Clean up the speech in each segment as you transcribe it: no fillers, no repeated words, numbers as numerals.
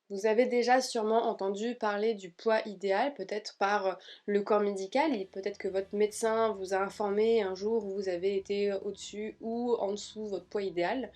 Vous avez déjà sûrement entendu parler du poids idéal, peut-être par le corps médical, et peut-être que votre médecin vous a informé un jour où vous avez été au-dessus ou en dessous de votre poids idéal.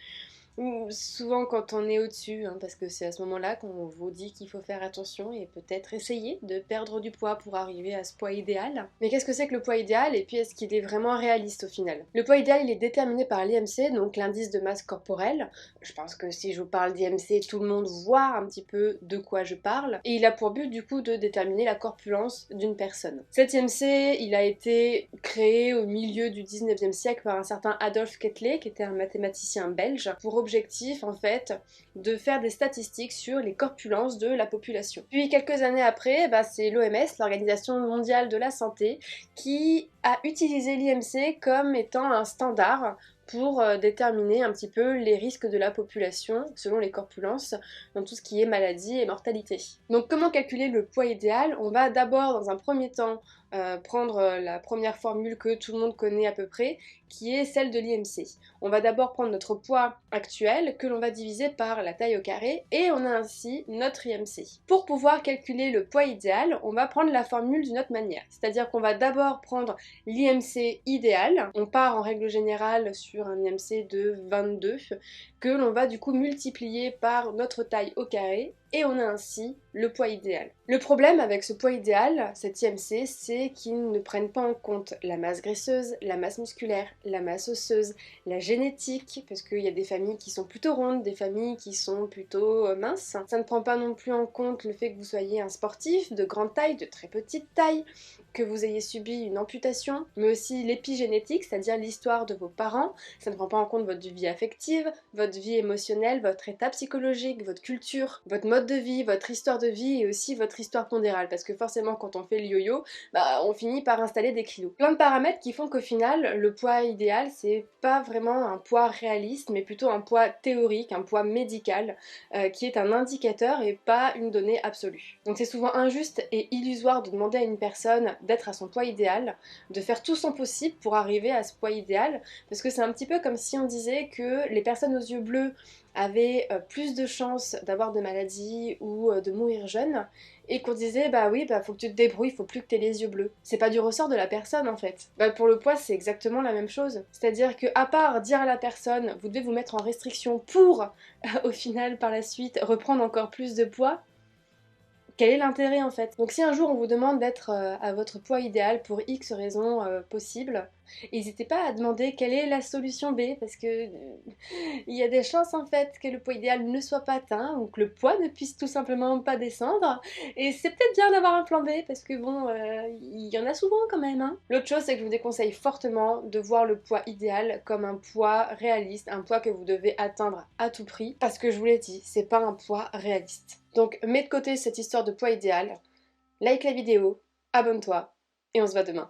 Ou souvent quand on est au-dessus, hein, parce que c'est à ce moment-là qu'on vous dit qu'il faut faire attention et peut-être essayer de perdre du poids pour arriver à ce poids idéal. Mais qu'est-ce que c'est que le poids idéal et puis est-ce qu'il est vraiment réaliste au final? Le poids idéal il est déterminé par l'IMC, donc l'indice de masse corporelle. Je pense que si je vous parle d'IMC, tout le monde voit un petit peu de quoi je parle. Et il a pour but du coup de déterminer la corpulence d'une personne. Cet IMC, il a été créé au milieu du 19e siècle par un certain Adolphe Quetelet, qui était un mathématicien belge, pour objectif en fait de faire des statistiques sur les corpulences de la population. Puis quelques années après, c'est l'OMS, l'Organisation mondiale de la santé, qui a utilisé l'IMC comme étant un standard pour déterminer un petit peu les risques de la population selon les corpulences dans tout ce qui est maladie et mortalité. Donc comment calculer le poids idéal? On va d'abord dans un premier temps prendre la première formule que tout le monde connaît à peu près, qui est celle de l'IMC. On va d'abord prendre notre poids actuel que l'on va diviser par la taille au carré et on a ainsi notre IMC. Pour pouvoir calculer le poids idéal, on va prendre la formule d'une autre manière. C'est-à-dire qu'on va d'abord prendre l'IMC idéal. On part en règle générale sur un IMC de 22 que l'on va du coup multiplier par notre taille au carré et on a ainsi le poids idéal. Le problème avec ce poids idéal, cet IMC, c'est qu'ils ne prennent pas en compte la masse graisseuse, la masse musculaire, la masse osseuse, la génétique, parce qu'il y a des familles qui sont plutôt rondes, des familles qui sont plutôt minces. Ça ne prend pas non plus en compte le fait que vous soyez un sportif de grande taille, de très petite taille, que vous ayez subi une amputation, mais aussi l'épigénétique, c'est-à-dire l'histoire de vos parents. Ça ne prend pas en compte votre vie affective, votre vie émotionnelle, votre état psychologique, votre culture, votre mode de vie, votre histoire de vie et aussi votre histoire pondérale, parce que forcément quand on fait le yo-yo, on finit par installer des kilos. Plein de paramètres qui font qu'au final, le poids idéal, c'est pas vraiment un poids réaliste, mais plutôt un poids théorique, un poids médical, qui est un indicateur et pas une donnée absolue. Donc c'est souvent injuste et illusoire de demander à une personne d'être à son poids idéal, de faire tout son possible pour arriver à ce poids idéal, parce que c'est un petit peu comme si on disait que les personnes aux yeux bleus avaient plus de chances d'avoir des maladies ou de mourir jeunes, et qu'on disait faut que tu te débrouilles, faut plus que t'aies les yeux bleus. C'est pas du ressort de la personne en fait. Pour le poids c'est exactement la même chose. C'est-à-dire que à part dire à la personne vous devez vous mettre en restriction pour au final par la suite reprendre encore plus de poids, quel est l'intérêt en fait? Donc si un jour on vous demande d'être à votre poids idéal pour X raisons possibles, n'hésitez pas à demander quelle est la solution B, parce que il y a des chances en fait que le poids idéal ne soit pas atteint, ou que le poids ne puisse tout simplement pas descendre, et c'est peut-être bien d'avoir un plan B, parce que bon, il y en a souvent quand même, hein. L'autre chose c'est que je vous déconseille fortement de voir le poids idéal comme un poids réaliste, un poids que vous devez atteindre à tout prix, parce que je vous l'ai dit, c'est pas un poids réaliste. Donc mets de côté cette histoire de poids idéal, like la vidéo, abonne-toi, et on se voit demain.